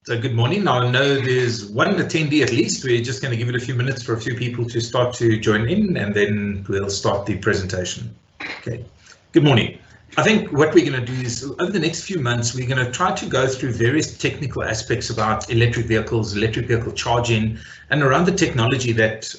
So good morning. I know there's one attendee at least. We're just going to give it a few minutes for a few people to start to join in, and then we'll start the presentation. Okay. Good morning. I think what we're going to do is over the next few months, we're going to try to go through various technical aspects about electric vehicles, electric vehicle charging, and around the technology that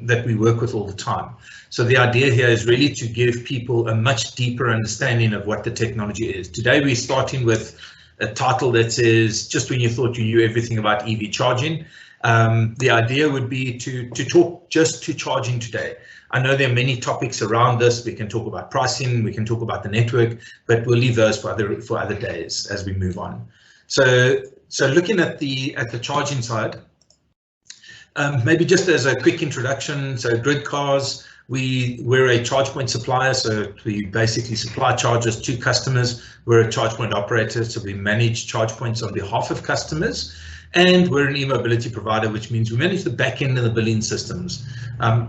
that we work with all the time. So the idea here is really to give people a much deeper understanding of what the technology is. Today, we're starting with a title that says, just when you thought you knew everything about EV charging. The idea would be to talk just to charging today. I know there are many topics around this. We can talk about pricing, we can talk about the network, but we'll leave those for other days as we move on. So looking at the charging side, maybe just as a quick introduction, so GridCars, we're a charge point supplier, so we basically supply chargers to customers. We're a charge point operator, so we manage charge points on behalf of customers. And we're an e-mobility provider, which means we manage the back end of the billing systems.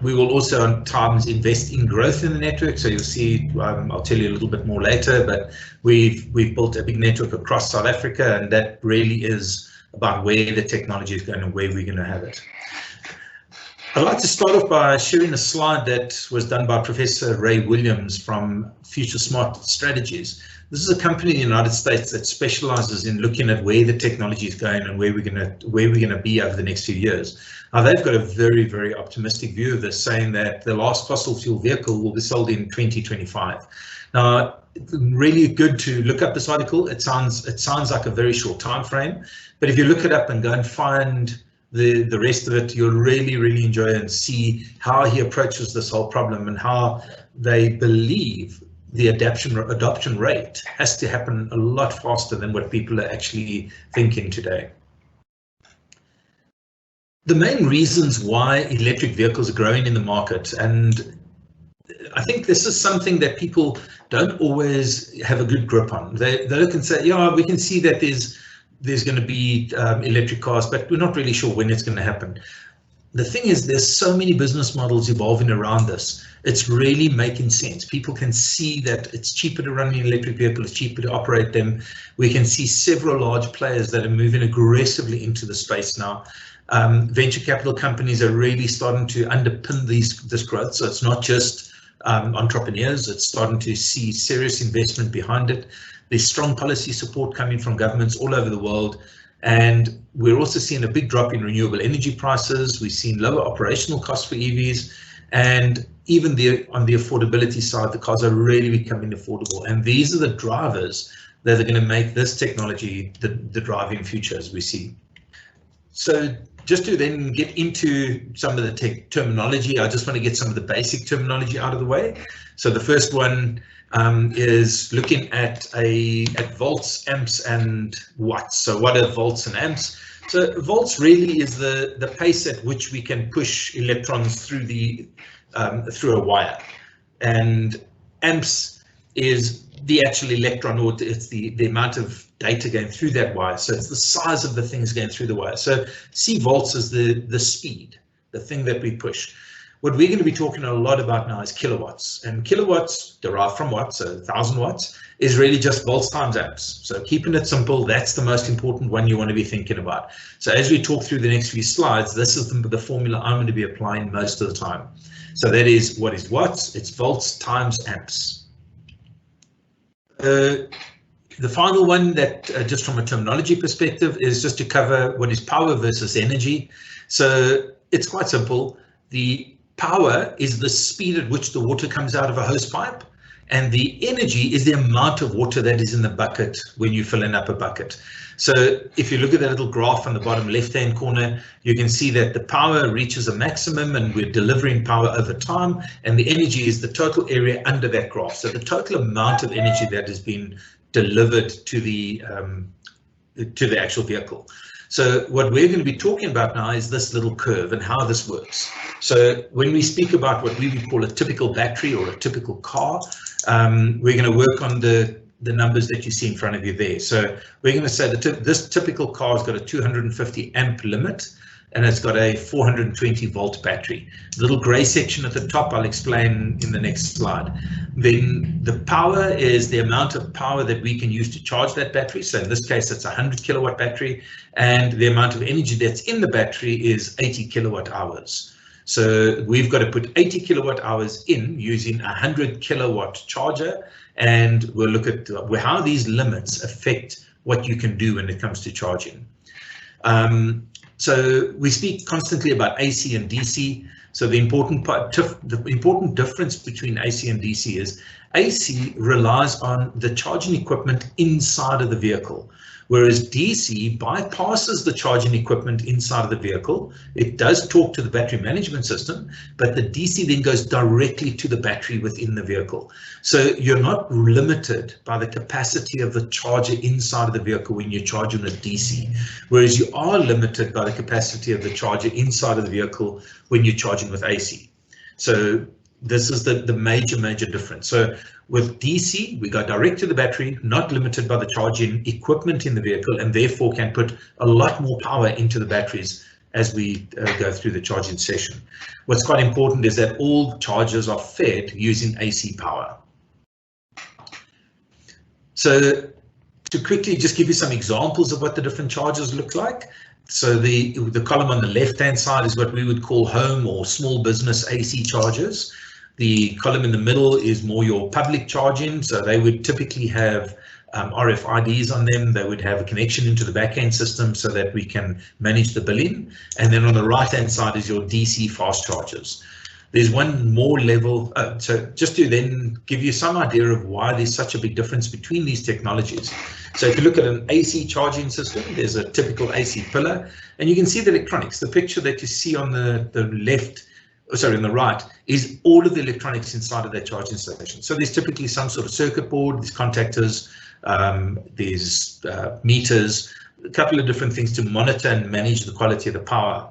We will also at times invest in growth in the network. So you'll see, I'll tell you a little bit more later, but we've built a big network across South Africa, and that really is about where the technology is going and where we're going to have it. I'd like to start off by sharing a slide that was done by Professor Ray Williams from Future Smart Strategies. This is a company in the United States that specializes in looking at where the technology is going and where we're going to be over the next few years. Now, they've got a very, very optimistic view of this, saying that the last fossil fuel vehicle will be sold in 2025. Now, really good to look up this article. It sounds like a very short time frame, but if you look it up and go and find the rest of it, you'll really enjoy and see how he approaches this whole problem and how they believe the adoption rate has to happen a lot faster than what people are actually thinking today. The main reasons why electric vehicles are growing in the market, and I think this is something that people don't always have a good grip on. They look and say, yeah, we can see that there's going to be electric cars, but we're not really sure when it's going to happen. The thing is, there's so many business models evolving around this. It's really making sense. People can see that it's cheaper to run an electric vehicle, it's cheaper to operate them. We can see several large players that are moving aggressively into the space now. Venture capital companies are really starting to underpin this growth. So it's not just entrepreneurs, it's starting to see serious investment behind it. There's strong policy support coming from governments all over the world. And we're also seeing a big drop in renewable energy prices. We've seen lower operational costs for EVs. And even on the affordability side, the cars are really becoming affordable. And these are the drivers that are going to make this technology the driving future, as we see. So just to then get into some of the terminology, I just want to get some of the basic terminology out of the way. So the first one is looking at volts, amps, and watts. So what are volts and amps? So volts really is the pace at which we can push electrons through through a wire, and amps is the actual electron, or it's the amount of data going through that wire. So it's the size of the things going through the wire. So see volts as the speed, the thing that we push. What we're going to be talking a lot about now is kilowatts, and kilowatts derived from watts, so 1,000 watts is really just volts times amps. So keeping it simple, that's the most important one you want to be thinking about. So as we talk through the next few slides, this is the formula I'm going to be applying most of the time. So that is, what is watts? It's volts times amps. The final one that just from a terminology perspective is just to cover what is power versus energy. So it's quite simple. The power is the speed at which the water comes out of a hose pipe, and the energy is the amount of water that is in the bucket when you're filling up a bucket. So if you look at that little graph on the bottom left-hand corner, you can see that the power reaches a maximum and we're delivering power over time, and the energy is the total area under that graph. So the total amount of energy that has been delivered to the actual vehicle. So what we're going to be talking about now is this little curve and how this works. So when we speak about what we would call a typical battery or a typical car, we're going to work on the numbers that you see in front of you there. So we're going to say that this typical car has got a 250 amp limit, and it's got a 420 volt battery. The little grey section at the top I'll explain in the next slide. Then the power is the amount of power that we can use to charge that battery. So in this case, it's a 100 kilowatt battery, and the amount of energy that's in the battery is 80 kilowatt hours. So we've got to put 80 kilowatt hours in using a 100 kilowatt charger, and we'll look at how these limits affect what you can do when it comes to charging. So we speak constantly about AC and DC. So the important difference between AC and DC is AC relies on the charging equipment inside of the vehicle, whereas DC bypasses the charging equipment inside of the vehicle. It does talk to the battery management system, but the DC then goes directly to the battery within the vehicle. So you're not limited by the capacity of the charger inside of the vehicle when you're charging with DC, whereas you are limited by the capacity of the charger inside of the vehicle when you're charging with AC. So this is the major difference. So with DC, we go direct to the battery, not limited by the charging equipment in the vehicle, and therefore can put a lot more power into the batteries as we go through the charging session. What's quite important is that all chargers are fed using AC power. So to quickly just give you some examples of what the different chargers look like. So the column on the left-hand side is what we would call home or small business AC chargers. The column in the middle is more your public charging, so they would typically have RFIDs on them. They would have a connection into the back-end system so that we can manage the billing. And then on the right-hand side is your DC fast chargers. There's one more level, so just to then give you some idea of why there's such a big difference between these technologies. So if you look at an AC charging system, there's a typical AC pillar, and you can see the electronics. The picture that you see on the left, sorry, on the right, is all of the electronics inside of that charging station. So there's typically some sort of circuit board, there's contactors, there's meters, a couple of different things to monitor and manage the quality of the power.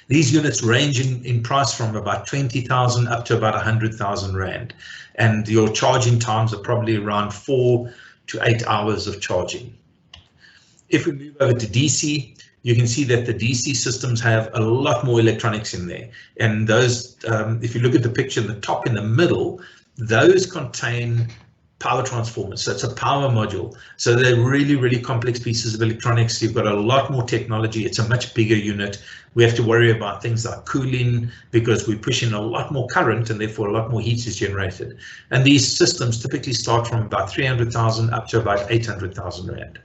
These units range in price from about 20,000 up to about 100,000 Rand. And your charging times are probably around 4 to 8 hours of charging. If we move over to DC, you can see that the DC systems have a lot more electronics in there. And those, if you look at the picture in the top in the middle, those contain power transformers. So it's a power module. So they're really complex pieces of electronics. You've got a lot more technology. It's a much bigger unit. We have to worry about things like cooling because we push in a lot more current and therefore a lot more heat is generated. And these systems typically start from about 300,000 up to about 800,000 Rand.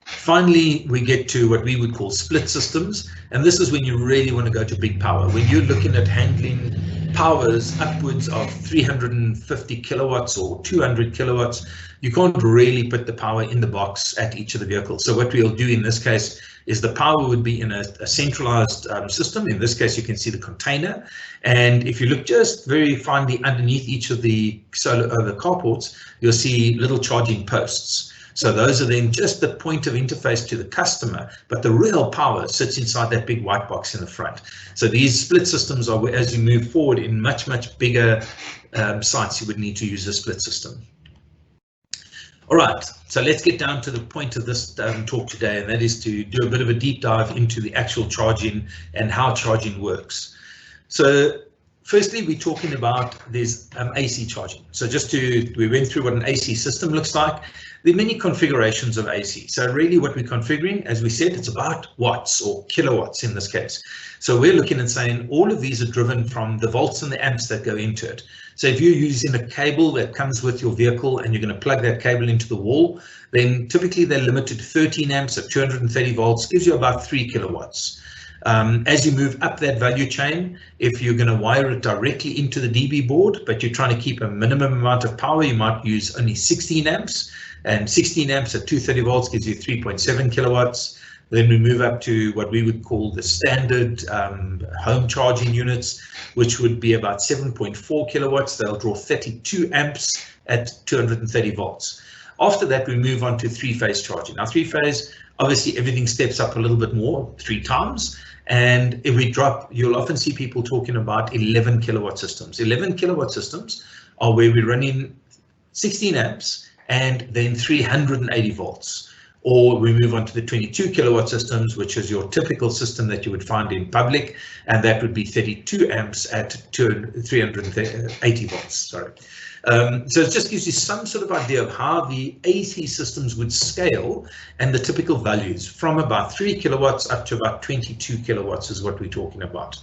Finally, we get to what we would call split systems, and this is when you really want to go to big power. When you're looking at handling powers upwards of 350 kilowatts or 200 kilowatts, you can't really put the power in the box at each of the vehicles. So what we'll do in this case is the power would be in a centralized system. In this case, you can see the container, and if you look just very finely underneath each of the the carports, you'll see little charging posts. So those are then just the point of interface to the customer, but the real power sits inside that big white box in the front. So these split systems are, as you move forward in much bigger sites, you would need to use a split system. All right, so let's get down to the point of this talk today, and that is to do a bit of a deep dive into the actual charging and how charging works. So firstly, we're talking about this AC charging. So we went through what an AC system looks like. There are many configurations of AC. So really what we're configuring, as we said, it's about watts or kilowatts in this case. So we're looking and saying all of these are driven from the volts and the amps that go into it. So if you're using a cable that comes with your vehicle and you're going to plug that cable into the wall, then typically they're limited to 13 amps at 230 volts, gives you about 3 kilowatts. As you move up that value chain, if you're going to wire it directly into the DB board, but you're trying to keep a minimum amount of power, you might use only 16 amps, and 16 amps at 230 volts gives you 3.7 kilowatts. Then we move up to what we would call the standard home charging units, which would be about 7.4 kilowatts. They'll draw 32 amps at 230 volts. After that, we move on to three-phase charging. Now, three-phase, obviously everything steps up a little bit more, 3 times. And if we drop, you'll often see people talking about 11 kilowatt systems. 11 kilowatt systems are where we're running 16 amps and then 380 volts. or we move on to the 22 kilowatt systems, which is your typical system that you would find in public, and that would be 32 amps at 380 volts. Sorry. So it just gives you some sort of idea of how the AC systems would scale and the typical values from about 3 kilowatts up to about 22 kilowatts is what we're talking about.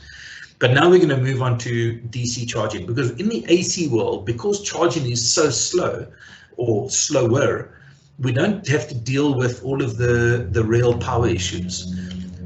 But now we're going to move on to DC charging, because in the AC world, because charging is so slow or slower, we don't have to deal with all of the real power issues.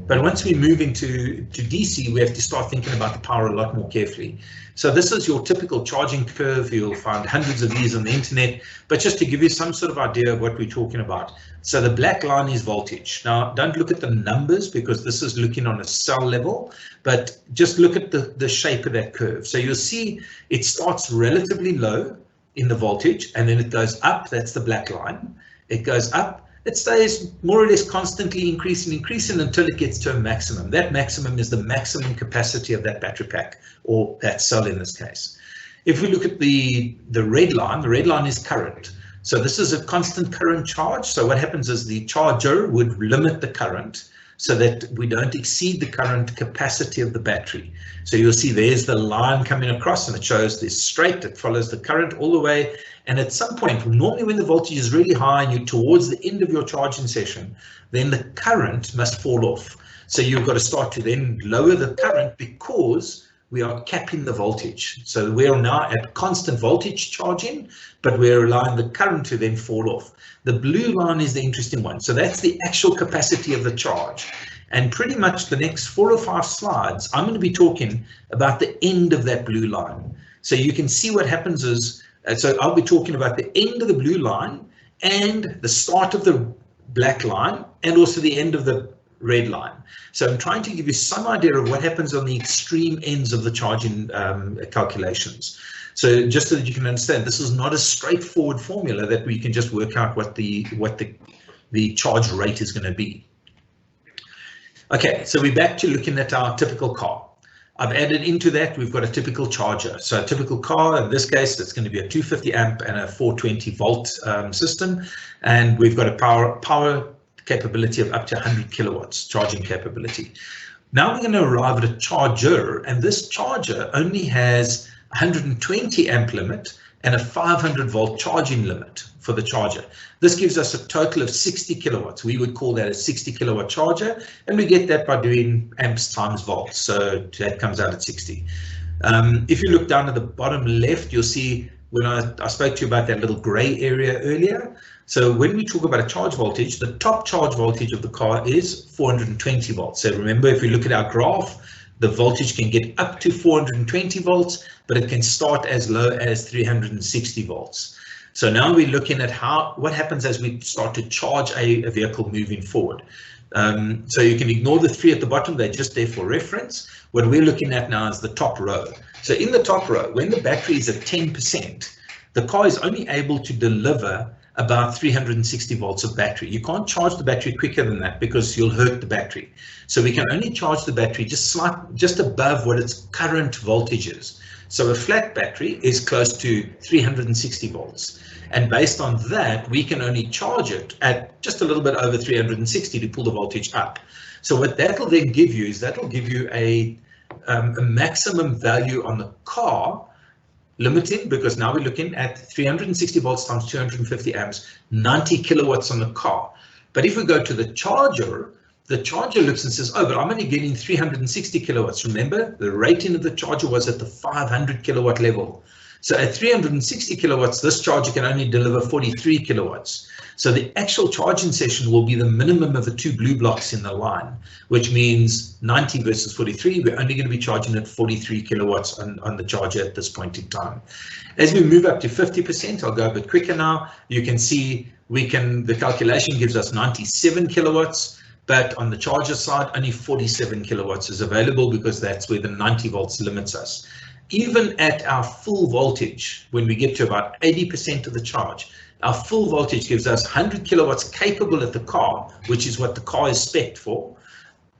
But once we move into DC, we have to start thinking about the power a lot more carefully. So this is your typical charging curve. You'll find hundreds of these on the internet, but just to give you some sort of idea of what we're talking about. So the black line is voltage. Now, don't look at the numbers because this is looking on a cell level, but just look at the shape of that curve. So you'll see it starts relatively low in the voltage, and then it goes up. That's the black line. It goes up. It stays more or less constantly increasing until it gets to a maximum. That maximum is the maximum capacity of that battery pack, or that cell in this case. If we look at the red line is current. So this is a constant current charge. So what happens is the charger would limit the current so that we don't exceed the current capacity of the battery. So you'll see there's the line coming across, and it shows this straight, it follows the current all the way. And at some point, normally when the voltage is really high and you're towards the end of your charging session, then the current must fall off. So you've got to start to then lower the current because we are capping the voltage. So we are now at constant voltage charging, but we're allowing the current to then fall off. The blue line is the interesting one. So that's the actual capacity of the charge. And pretty much the next 4 or 5 slides, I'm going to be talking about the end of that blue line. So you can see what happens is, so I'll be talking about the end of the blue line and the start of the black line and also the end of the red line. So I'm trying to give you some idea of what happens on the extreme ends of the charging calculations. So just so that you can understand, this is not a straightforward formula that we can just work out what the charge rate is going to be. Okay, so we're back to looking at our typical car. I've added into that, we've got a typical charger. So a typical car, in this case, it's going to be a 250 amp and a 420 volt system. And we've got a power capability of up to 100 kilowatts charging capability. Now we're going to arrive at a charger, and this charger only has 120 amp limit and a 500 volt charging limit for the charger. This gives us a total of 60 kilowatts. We would call that a 60 kilowatt charger, and we get that by doing amps times volts. So that comes out at 60. If you look down at the bottom left, you'll see when I spoke to you about that little gray area earlier. So when we talk about a charge voltage, the top charge voltage of the car is 420 volts. So remember, if we look at our graph, the voltage can get up to 420 volts, but it can start as low as 360 volts. So now we're looking at what happens as we start to charge a vehicle moving forward. So you can ignore the 3 at the bottom, they're just there for reference. What we're looking at now is the top row. So in the top row, when the battery is at 10%, the car is only able to deliver about 360 volts of battery. You can't charge the battery quicker than that because you'll hurt the battery. So we can only charge the battery just above what its current voltage is. So a flat battery is close to 360 volts. And based on that, we can only charge it at just a little bit over 360 to pull the voltage up. So what that'll then give you is that'll give you a maximum value on the car, limiting, because now we're looking at 360 volts times 250 amps, 90 kilowatts on the car. But if we go to the charger looks and says, oh, but I'm only getting 360 kilowatts. Remember, the rating of the charger was at the 500 kilowatt level. So at 360 kilowatts, this charger can only deliver 43 kilowatts. So the actual charging session will be the minimum of the 2 blue blocks in the line, which means 90 versus 43. We're only going to be charging at 43 kilowatts on the charger at this point in time. As we move up to 50%, I'll go a bit quicker now. You can see the calculation gives us 97 kilowatts. But on the charger side, only 47 kilowatts is available because that's where the 90 volts limits us. Even at our full voltage, when we get to about 80% of the charge, our full voltage gives us 100 kilowatts capable at the car, which is what the car is spec'd for.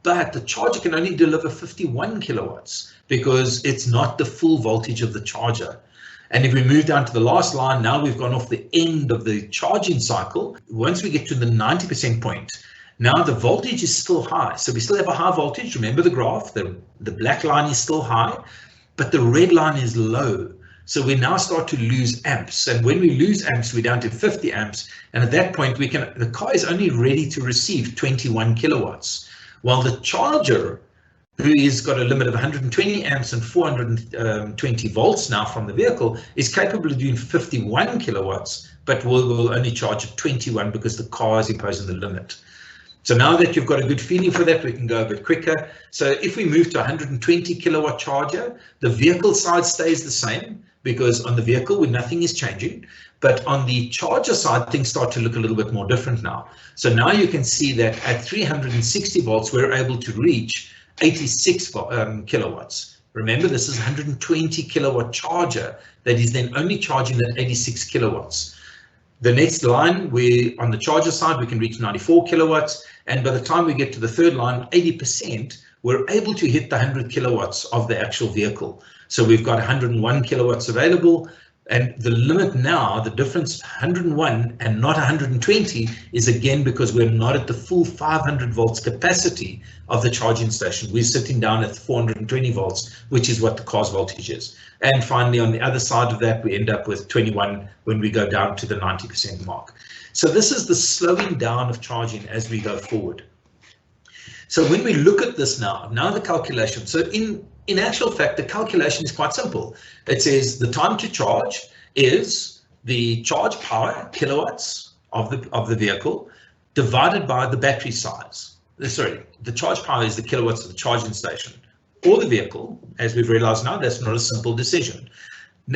But the charger can only deliver 51 kilowatts because it's not the full voltage of the charger. And if we move down to the last line, now we've gone off the end of the charging cycle. Once we get to the 90% point, now the voltage is still high. So we still have a high voltage. Remember the graph, the black line is still high, but the red line is low. So we now start to lose amps. And when we lose amps, we're down to 50 amps. And at that point, the car is only ready to receive 21 kilowatts. While the charger, who has got a limit of 120 amps and 420 volts now from the vehicle, is capable of doing 51 kilowatts, but will only charge at 21 because the car is imposing the limit. So now that you've got a good feeling for that, we can go a bit quicker. So if we move to 120 kilowatt charger, the vehicle side stays the same, because on the vehicle nothing is changing, but on the charger side things start to look a little bit more different now. So now you can see that at 360 volts we're able to reach 86 kilowatts. Remember, this is 120 kilowatt charger that is then only charging at 86 kilowatts. The next line, on the charger side we can reach 94 kilowatts, and by the time we get to the third line, 80%, we're able to hit the 100 kilowatts of the actual vehicle. So we've got 101 kilowatts available, and the limit now, the difference 101 and not 120, is again because we're not at the full 500 volts capacity of the charging station. We're sitting down at 420 volts, which is what the car's voltage is. And finally, on the other side of that, we end up with 21 when we go down to the 90% mark. So this is the slowing down of charging as we go forward. So when we look at this now the calculation, so in actual fact, the calculation is quite simple. It says the time to charge is the charge power, kilowatts of the vehicle, divided by the battery size. Sorry, the charge power is the kilowatts of the charging station or the vehicle. As we've realized now, that's not a simple decision.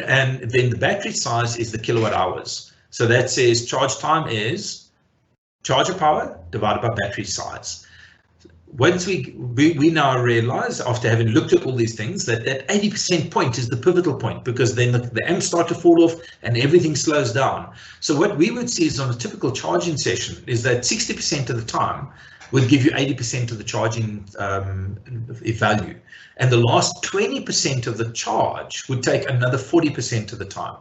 And then the battery size is the kilowatt hours. So that says charge time is charger power divided by battery size. Once we now realize, after having looked at all these things, that 80% point is the pivotal point, because then the amps start to fall off and everything slows down. So what we would see is on a typical charging session is that 60% of the time would give you 80% of the charging value. And the last 20% of the charge would take another 40% of the time.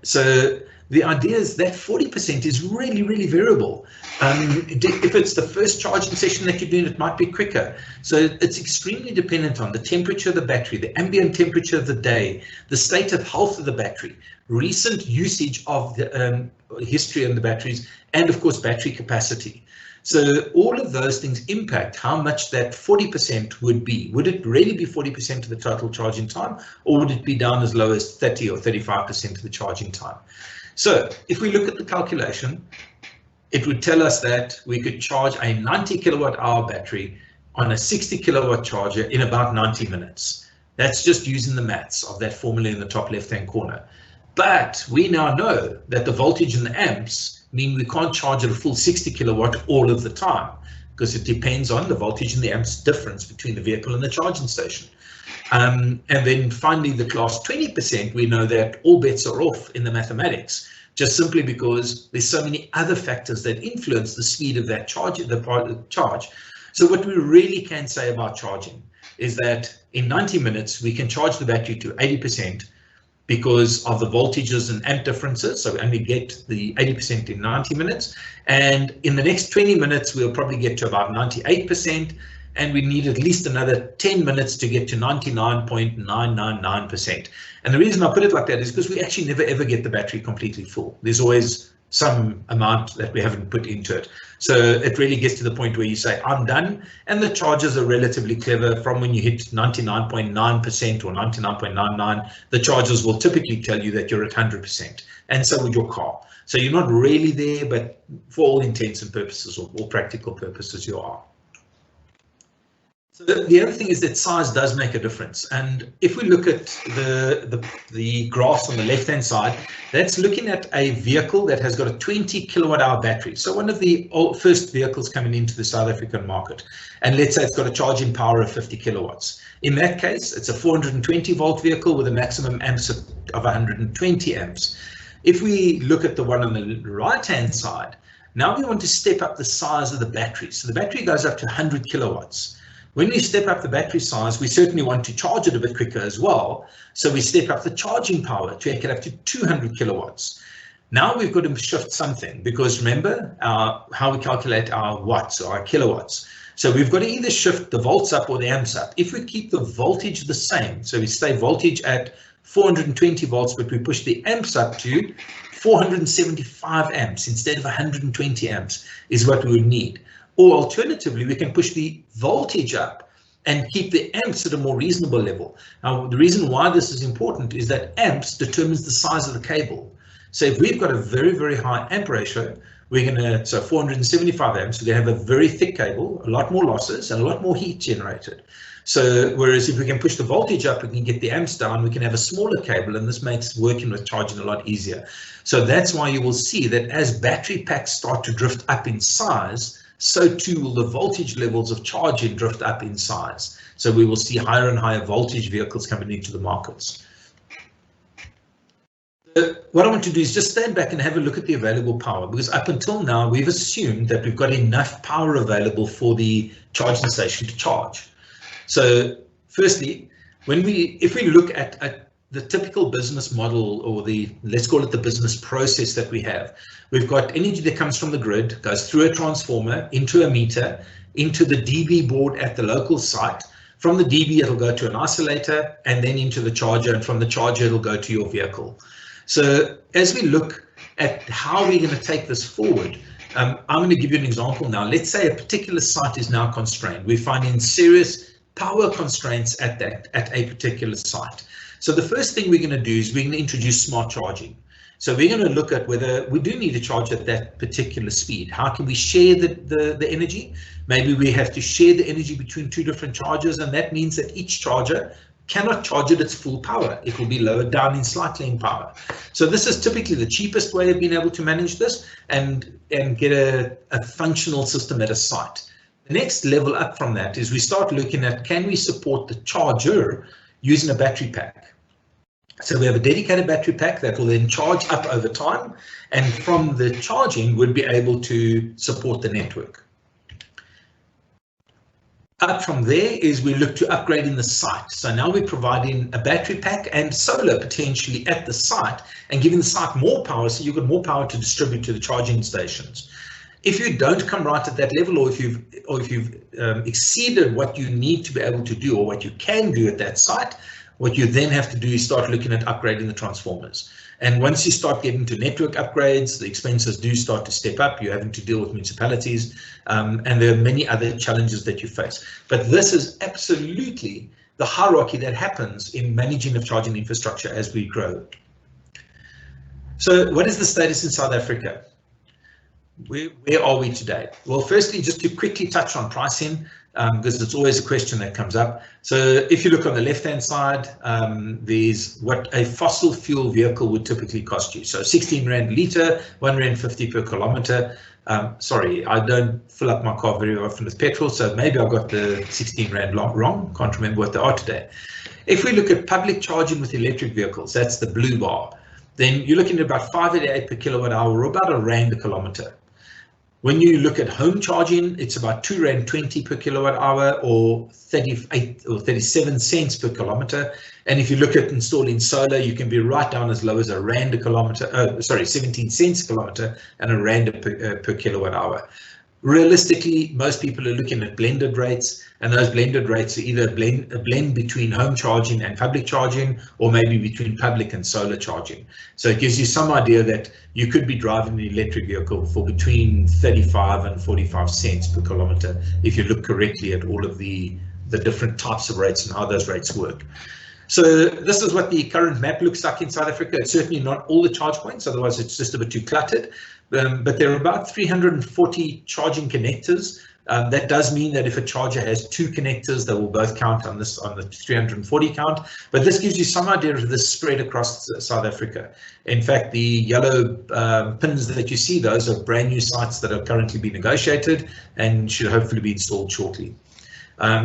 So the idea is that 40% is really, really variable. If it's the first charging session that you're doing, it might be quicker. So it's extremely dependent on the temperature of the battery, the ambient temperature of the day, the state of health of the battery, recent usage of the history on the batteries, and of course battery capacity. So all of those things impact how much that 40% would be. Would it really be 40% of the total charging time, or would it be down as low as 30 or 35% of the charging time? So if we look at the calculation, it would tell us that we could charge a 90 kilowatt hour battery on a 60 kilowatt charger in about 90 minutes. That's just using the maths of that formula in the top left-hand corner. But we now know that the voltage and the amps mean we can't charge at a full 60 kilowatt all of the time, because it depends on the voltage and the amps difference between the vehicle and the charging station. And then finally, the last 20%, we know that all bets are off in the mathematics, just simply because there's so many other factors that influence the speed of that charge. So what we really can say about charging is that in 90 minutes, we can charge the battery to 80%, because of the voltages and amp differences. So we only get the 80% in 90 minutes. And in the next 20 minutes, we'll probably get to about 98%. And we need at least another 10 minutes to get to 99.999%. And the reason I put it like that is because we actually never ever get the battery completely full. There's always some amount that we haven't put into it. So it really gets to the point where you say, I'm done. And the chargers are relatively clever. From when you hit 99.9% or 99.99, the chargers will typically tell you that you're at 100%. And so would your car. So you're not really there, but for all intents and purposes, or all practical purposes, you are. So the other thing is that size does make a difference. And if we look at the graphs on the left-hand side, that's looking at a vehicle that has got a 20 kilowatt hour battery. So one of the first vehicles coming into the South African market. And let's say it's got a charging power of 50 kilowatts. In that case, it's a 420 volt vehicle with a maximum amps of 120 amps. If we look at the one on the right-hand side, now we want to step up the size of the battery. So the battery goes up to 100 kilowatts. When we step up the battery size, we certainly want to charge it a bit quicker as well. So we step up the charging power to take it up to 200 kilowatts. Now we've got to shift something, because remember how we calculate our watts or our kilowatts. So we've got to either shift the volts up or the amps up. If we keep the voltage the same, so we stay voltage at 420 volts, but we push the amps up to 475 amps instead of 120 amps is what we would need. Or alternatively, we can push the voltage up and keep the amps at a more reasonable level. Now, the reason why this is important is that amps determines the size of the cable. So if we've got a very, very high amp ratio, we're going to, so 475 amps, we're going to have a very thick cable, a lot more losses and a lot more heat generated. So whereas if we can push the voltage up, we can get the amps down, we can have a smaller cable, and this makes working with charging a lot easier. So that's why you will see that as battery packs start to drift up in size, so too will the voltage levels of charging drift up in size. So we will see higher and higher voltage vehicles coming into the markets. What I want to do is just stand back and have a look at the available power, because up until now we've assumed that we've got enough power available for the charging station to charge. So firstly, if we look at the typical business model, or let's call it the business process that we have, we've got energy that comes from the grid, goes through a transformer, into a meter, into the DB board at the local site. From the DB it'll go to an isolator, and then into the charger, and from the charger it'll go to your vehicle. So as we look at how we're going to take this forward, I'm going to give you an example now. Let's say a particular site is now constrained. We're finding serious power constraints at a particular site. So the first thing we're going to do is we're going to introduce smart charging. So we're going to look at whether we do need to charge at that particular speed. How can we share the energy? Maybe we have to share the energy between two different chargers, and that means that each charger cannot charge at its full power. It will be lowered down in slightly in power. So this is typically the cheapest way of being able to manage this and get a functional system at a site. The next level up from that is we start looking at, can we support the charger using a battery pack? So we have a dedicated battery pack that will then charge up over time, and from the charging we'll be able to support the network. Up from there is we look to upgrading the site. So now we're providing a battery pack and solar potentially at the site, and giving the site more power, so you've got more power to distribute to the charging stations. If you don't come right at that level, or if you've exceeded what you need to be able to do, or what you can do at that site, what you then have to do is start looking at upgrading the transformers. And once you start getting to network upgrades, the expenses do start to step up. You're having to deal with municipalities, and there are many other challenges that you face. But this is absolutely the hierarchy that happens in managing of charging infrastructure as we grow. So what is the status in South Africa? Where are we today? Well, firstly, just to quickly touch on pricing, because it's always a question that comes up. So if you look on the left-hand side, there's what a fossil fuel vehicle would typically cost you. So 16 Rand a litre, 1 Rand 50 per kilometre. Sorry, I don't fill up my car very often with petrol, so maybe I got the 16 Rand wrong. Can't remember what they are today. If we look at public charging with electric vehicles, that's the blue bar, then you're looking at about 588 per kilowatt hour, or about R1 a kilometre. When you look at home charging, it's about 2 Rand 20 per kilowatt hour, or 38 or 37 cents per kilometre. And if you look at installing solar, you can be right down as low as R1 a kilometre, 17 cents a kilometre, and R1 per kilowatt hour. Realistically, most people are looking at blended rates, and those blended rates are either a blend between home charging and public charging, or maybe between public and solar charging. So it gives you some idea that you could be driving an electric vehicle for between 35 and 45 cents per kilometre if you look correctly at all of the different types of rates and how those rates work. So this is what the current map looks like in South Africa. It's certainly not all the charge points, otherwise it's just a bit too cluttered. But there are about 340 charging connectors. That does mean that if a charger has 2 connectors, they will both count on the 340 count. But this gives you some idea of the spread across South Africa. In fact, the yellow pins that you see, those are brand new sites that are currently being negotiated and should hopefully be installed shortly.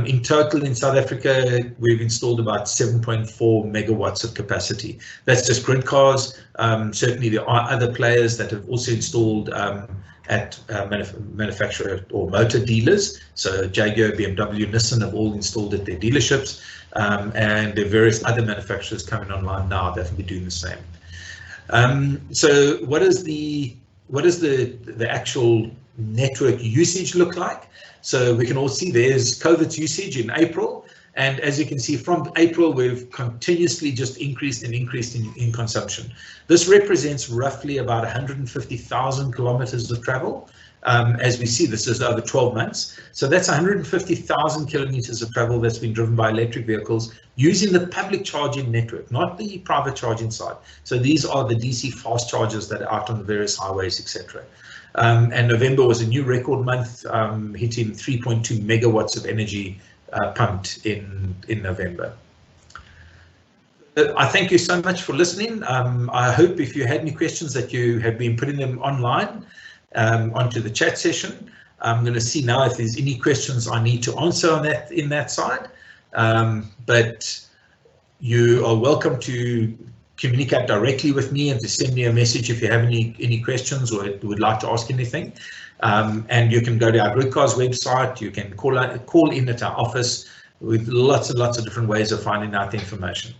In total in South Africa, we've installed about 7.4 megawatts of capacity. That's just GridCars. Certainly there are other players that have also installed at manufacturer or motor dealers. So Jaguar, BMW, Nissan have all installed at their dealerships, and there are various other manufacturers coming online now that will be doing the same. So what is the actual network usage look like? So we can all see there's COVID's usage in April, and as you can see from April we've continuously just increased in consumption. This represents roughly about 150,000 kilometers of travel. As we see, this is over 12 months. So that's 150,000 kilometers of travel that's been driven by electric vehicles using the public charging network, not the private charging side. So these are the DC fast chargers that are out on the various highways, etc. And November was a new record month, hitting 3.2 megawatts of energy pumped in November. I thank you so much for listening. I hope if you had any questions that you have been putting them online onto the chat session. I'm going to see now if there's any questions I need to answer on that in that side. But you are welcome to communicate directly with me and to send me a message if you have any questions or would like to ask anything. And you can go to our GridCars website. You can call in at our office with lots and lots of different ways of finding out the information.